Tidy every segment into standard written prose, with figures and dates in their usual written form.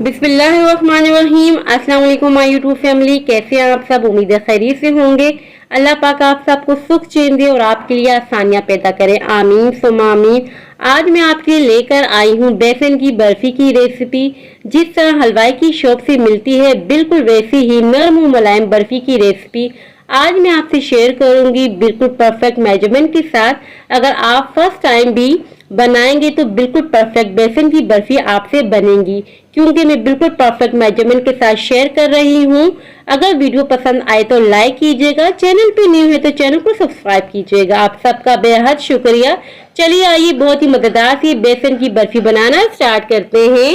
बिस्मिल्लाहिर्रहमानिर्रहीम। अस्सलाम वालेकुम माय यूट्यूब फैमिली, कैसे हैं आप सब? उम्मीद है खैरियत से होंगे। अल्लाह पाक आप सबको सुख चैन दे और आपके लिए आसानियां पैदा करे, आमीन सुम्मा आमीन। आज मैं आपके लिए लेकर आई हूँ बेसन की बर्फी की रेसिपी। जिस तरह हलवाई की शॉप से मिलती है बिल्कुल वैसी ही नरम और मुलायम बर्फी की रेसिपी आज मैं आपसे शेयर करूंगी, बिल्कुल परफेक्ट मेजरमेंट के साथ। अगर आप फर्स्ट टाइम भी बनाएंगे तो बिल्कुल परफेक्ट बेसन की बर्फी आपसे बनेगी, क्योंकि मैं बिल्कुल परफेक्ट मेजरमेंट के साथ शेयर कर रही हूँ। अगर वीडियो पसंद आए तो लाइक कीजिएगा, चैनल पे न्यू है तो चैनल को सब्सक्राइब कीजिएगा। आप सबका बेहद शुक्रिया। चलिए आइए बहुत ही मजेदार सी बेसन की बर्फी बनाना स्टार्ट करते हैं।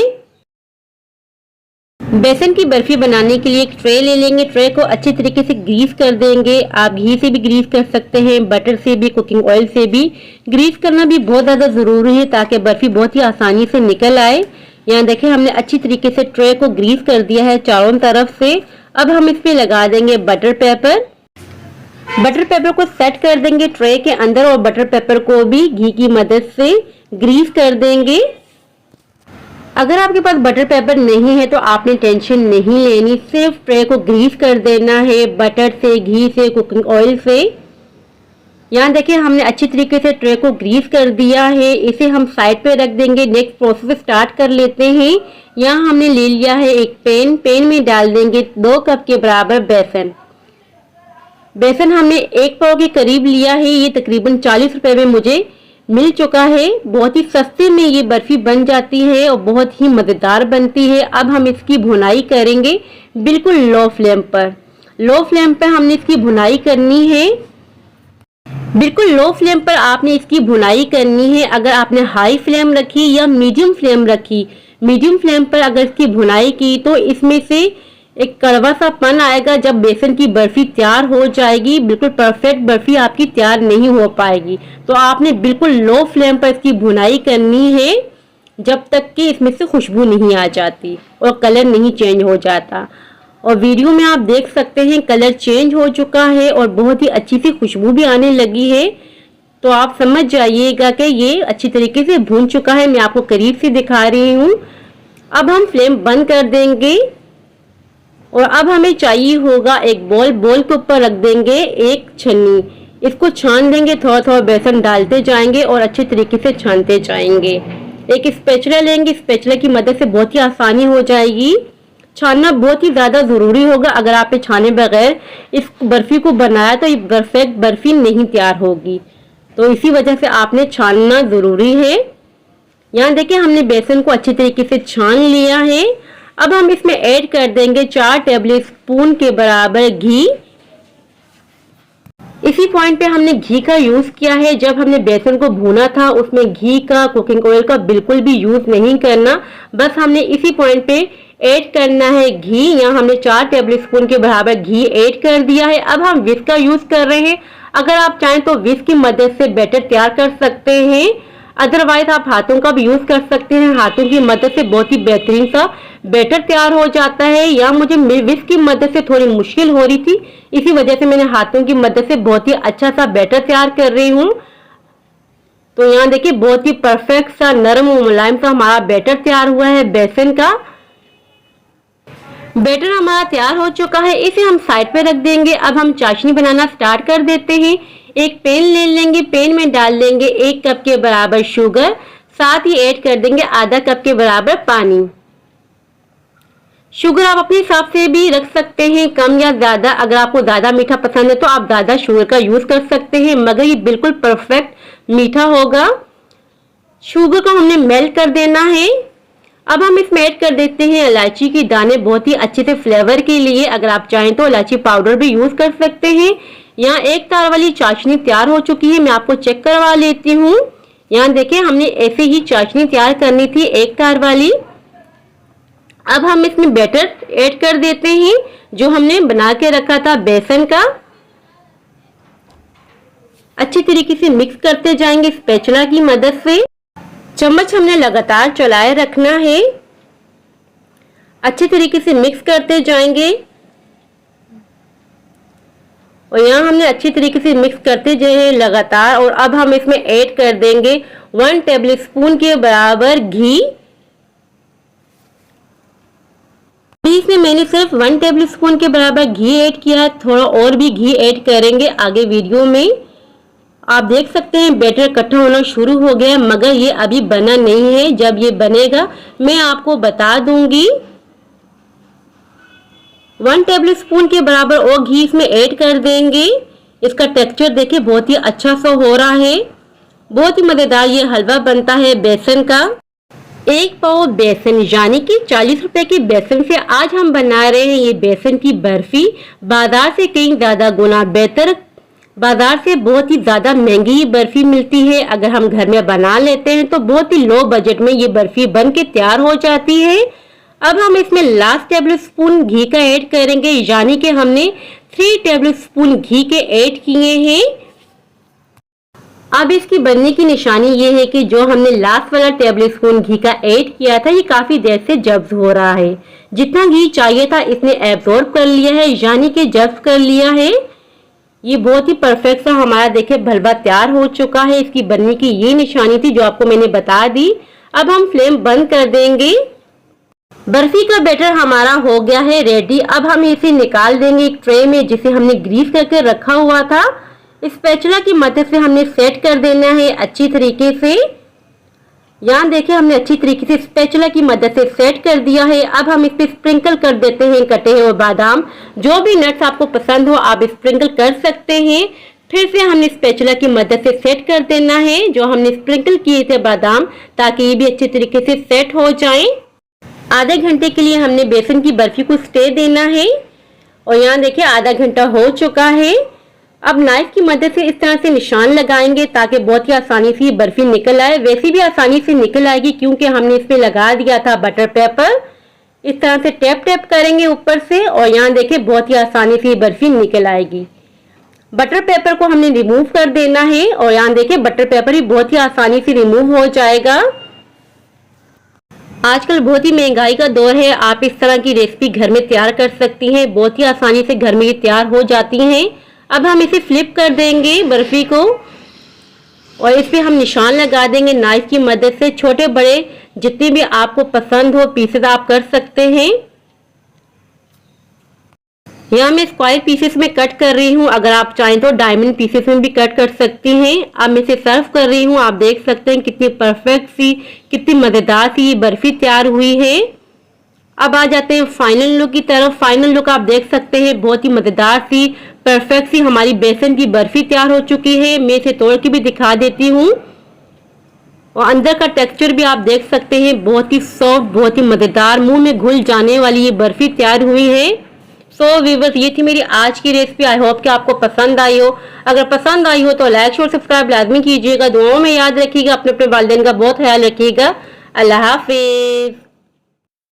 बेसन की बर्फी बनाने के लिए एक ट्रे ले लेंगे। ट्रे को अच्छी तरीके से ग्रीस कर देंगे। आप घी से भी ग्रीस कर सकते हैं, बटर से भी, कुकिंग ऑयल से भी। ग्रीस करना भी बहुत ज़्यादा ज़रूरी है ताकि बर्फी बहुत ही आसानी से निकल आए। यहाँ देखें हमने अच्छी तरीके से ट्रे को ग्रीस कर दिया है चारों तरफ से। अब हम इसमें लगा देंगे बटर पेपर। बटर पेपर को सेट कर देंगे ट्रे के अंदर और बटर पेपर को भी घी की मदद से ग्रीस कर देंगे। अगर आपके पास बटर पेपर नहीं है तो आपने टेंशन नहीं लेनी, सिर्फ ट्रे को ग्रीस कर देना है बटर से, घी से, कुकिंग ऑयल से। यहाँ देखिए हमने अच्छी तरीके से ट्रे को ग्रीस कर दिया है। इसे हम साइड पे रख देंगे। नेक्स्ट प्रोसेस स्टार्ट कर लेते हैं। यहाँ हमने ले लिया है एक पैन। पैन में डाल देंगे 2 कप के बराबर बेसन। बेसन हमने 1 पाव के करीब लिया है। ये तकरीबन 40 रुपए में मुझे मिल चुका है। बहुत ही सस्ते में ये बर्फी बन जाती है और बहुत ही मजेदार बनती है। अब हम इसकी भुनाई करेंगे बिल्कुल लो फ्लेम पर। लो फ्लेम पर हमने इसकी भुनाई करनी है। बिल्कुल लो फ्लेम पर आपने इसकी भुनाई करनी है। अगर आपने हाई फ्लेम रखी या मीडियम फ्लेम रखी, मीडियम फ्लेम पर अगर इसकी भुनाई की तो इसमें से एक कड़वा सा पन आएगा। जब बेसन की बर्फी तैयार हो जाएगी, बिल्कुल परफेक्ट बर्फी आपकी तैयार नहीं हो पाएगी। तो आपने बिल्कुल लो फ्लेम पर इसकी भुनाई करनी है जब तक कि इसमें से खुशबू नहीं आ जाती और कलर नहीं चेंज हो जाता। और वीडियो में आप देख सकते हैं कलर चेंज हो चुका है और बहुत ही अच्छी सी खुशबू भी आने लगी है। तो आप समझ जाइएगा कि ये अच्छी तरीके से भून चुका है। मैं आपको करीब से दिखा रही हूँ। अब हम फ्लेम बंद कर देंगे और अब हमें चाहिए होगा एक बॉल। बॉल के ऊपर रख देंगे एक छन्नी। इसको छान देंगे, थोड़ा थोड़ा बेसन डालते जाएंगे और अच्छे तरीके से छानते जाएंगे। एक स्पैचुला लेंगे, स्पैचुला की मदद से बहुत ही आसानी हो जाएगी। छानना बहुत ही ज़्यादा ज़रूरी होगा। अगर आपने छाने बगैर इस बर्फी को बनाया तो ये परफेक्ट बर्फी नहीं तैयार होगी। तो इसी वजह से आपने छानना ज़रूरी है। यहाँ देखिए हमने बेसन को अच्छी तरीके से छान लिया है। अब हम इसमें ऐड कर देंगे 4 टेबल स्पून के बराबर घी। इसी पॉइंट पे हमने घी का यूज किया है। जब हमने बेसन को भूना था उसमें घी का, कुकिंग ऑयल का बिल्कुल भी यूज नहीं करना। बस हमने इसी पॉइंट पे ऐड करना है घी। यहाँ हमने 4 टेबल स्पून के बराबर घी ऐड कर दिया है। अब हम विस्क का यूज कर रहे हैं। अगर आप चाहें तो विस्क की मदद से बैटर तैयार कर सकते हैं, अदरवाइज आप हाथों का भी यूज कर सकते हैं। हाथों की मदद से बहुत ही बेहतरीन सा बैटर तैयार हो जाता है। या मुझे विस्क की मदद से थोड़ी मुश्किल हो रही थी, इसी वजह से मैंने हाथों की मदद से बहुत ही अच्छा सा बैटर तैयार कर रही हूँ। तो यहाँ देखिए बहुत ही परफेक्ट सा नरम और मुलायम सा हमारा बैटर तैयार हुआ है। बेसन का बैटर हमारा तैयार हो चुका है। इसे हम साइड पे रख देंगे। अब हम चाशनी बनाना स्टार्ट कर देते हैं। एक पैन ले लेंगे। पैन में डाल देंगे 1 कप के बराबर शुगर, साथ ही ऐड कर देंगे आधा कप के बराबर पानी। शुगर आप अपने हिसाब से भी रख सकते हैं, कम या ज्यादा। अगर आपको ज्यादा मीठा पसंद है तो आप ज्यादा शुगर का यूज कर सकते हैं, मगर ये बिल्कुल परफेक्ट मीठा होगा। शुगर को हमने मेल्ट कर देना है। अब हम इसमें ऐड कर देते हैं इलायची के दाने, बहुत ही अच्छे से फ्लेवर के लिए। अगर आप चाहें तो इलायची पाउडर भी यूज कर सकते हैं। यहाँ 1 तार वाली चाशनी तैयार हो चुकी है। मैं आपको चेक करवा लेती हूँ। यहाँ देखिए हमने ऐसे ही चाशनी तैयार करनी थी 1 तार वाली। अब हम इसमें बैटर ऐड कर देते हैं जो हमने बना के रखा था बेसन का। अच्छी तरीके से मिक्स करते जाएंगे स्पैचुला की मदद से। चम्मच हमने लगातार चलाए रखना है। अच्छे तरीके से मिक्स करते जाएंगे और यहाँ हमने अच्छी तरीके से मिक्स करते जाए लगातार। और अब हम इसमें ऐड कर देंगे 1 टेबल स्पून के बराबर घी। इसमें मैंने सिर्फ 1 टेबल स्पून के बराबर घी ऐड किया है, थोड़ा और भी घी ऐड करेंगे आगे वीडियो में। आप देख सकते हैं बैटर इकट्ठा होना शुरू हो गया, मगर ये अभी बना नहीं है। जब ये बनेगा मैं आपको बता दूंगी। 1 टेबल स्पून के बराबर और घी इसमें ऐड कर देंगे। इसका टेक्सचर देखिए बहुत ही अच्छा सा हो रहा है, बहुत ही मजेदार ये हलवा बनता है बेसन का। 1 पाव बेसन यानी कि 40 रुपए के बेसन से आज हम बना रहे हैं ये बेसन की बर्फी। बाजार से कहीं ज्यादा गुना बेहतर, बाजार से बहुत ही ज्यादा महंगी ये बर्फी मिलती है। अगर हम घर में बना लेते हैं तो बहुत ही लो बजट में ये बर्फी बन के तैयार हो जाती है। अब हम इसमें लास्ट टेबल स्पून घी का ऐड करेंगे, यानी कि हमने 3 टेबल स्पून घी के ऐड किए हैं। अब इसकी बनने की निशानी ये है कि जो हमने लास्ट वाला टेबल स्पून घी का ऐड किया था ये काफी देर से जब्स हो रहा है। जितना घी चाहिए था इसने एब्जॉर्ब कर लिया है, यानी कि जब्स कर लिया है। ये बहुत ही परफेक्ट सा हमारा देखिए हलवा तैयार हो चुका है। इसकी बनने की ये निशानी थी जो आपको मैंने बता दी। अब हम फ्लेम बंद कर देंगे। बर्फी का बैटर हमारा हो गया है रेडी। अब हम इसे निकाल देंगे एक ट्रे में जिसे हमने ग्रीस करके रखा हुआ था। स्पैचुला की मदद से हमने सेट कर देना है अच्छी तरीके से। यहाँ देखिए हमने अच्छी तरीके से स्पैचुला की मदद से सेट कर दिया है। अब हम इस पे स्प्रिंकल कर देते हैं कटे हुए बादाम। जो भी नट्स आपको पसंद हो आप स्प्रिंकल कर सकते हैं। फिर से हमने स्पैचुला की मदद से सेट कर देना है जो हमने स्प्रिंकल किए थे बादाम, ताकि ये भी अच्छे तरीके से सेट हो जाए। आधे घंटे के लिए हमने बेसन की बर्फी को स्टे देना है और यहाँ देखिए आधा घंटा हो चुका है। अब नाइफ की मदद से इस तरह से निशान लगाएंगे ताकि बहुत ही आसानी से ये बर्फी निकल आए। वैसे भी आसानी से निकल आएगी क्योंकि हमने इसमें लगा दिया था बटर पेपर। इस तरह से टैप टैप करेंगे ऊपर से और यहाँ देखिए बहुत ही आसानी से ये बर्फी निकल आएगी। बटर पेपर को हमने रिमूव कर देना है और यहाँ देखिए बटर पेपर भी बहुत ही आसानी से रिमूव हो जाएगा। आजकल बहुत ही महंगाई का दौर है, आप इस तरह की रेसिपी घर में तैयार कर सकती हैं। बहुत ही आसानी से घर में ये तैयार हो जाती हैं। अब हम इसे फ्लिप कर देंगे बर्फी को और इस पे हम निशान लगा देंगे नाइफ की मदद से। छोटे बड़े जितने भी आपको पसंद हो पीसेस आप कर सकते हैं। यहाँ मैं स्क्वायर पीसेस में कट कर रही हूँ, अगर आप चाहें तो डायमंड पीसेस में भी कट कर सकती हैं। अब मैं इसे सर्व कर रही हूँ। आप देख सकते हैं कितनी परफेक्ट सी, कितनी मजेदार सी ये बर्फी तैयार हुई है। अब आ जाते हैं फाइनल लुक की तरफ। फाइनल लुक आप देख सकते हैं बहुत ही मजेदार सी, परफेक्ट सी हमारी बेसन की बर्फी तैयार हो चुकी है। मैं इसे तोड़ के भी दिखा देती हूँ और अंदर का टेक्सचर भी आप देख सकते हैं बहुत ही सॉफ्ट, बहुत ही मजेदार, मुंह में घुल जाने वाली ये बर्फी तैयार हुई है। सो व्यूअर्स, ये थी मेरी आज की रेसिपी। आई होप कि आपको पसंद आई हो। अगर पसंद आई हो तो लाइक और सब्सक्राइब लाजमी कीजिएगा। दुआओं में याद रखिएगा, अपने वालिदैन का बहुत ख्याल रखिएगा। अल्लाह हाफिज।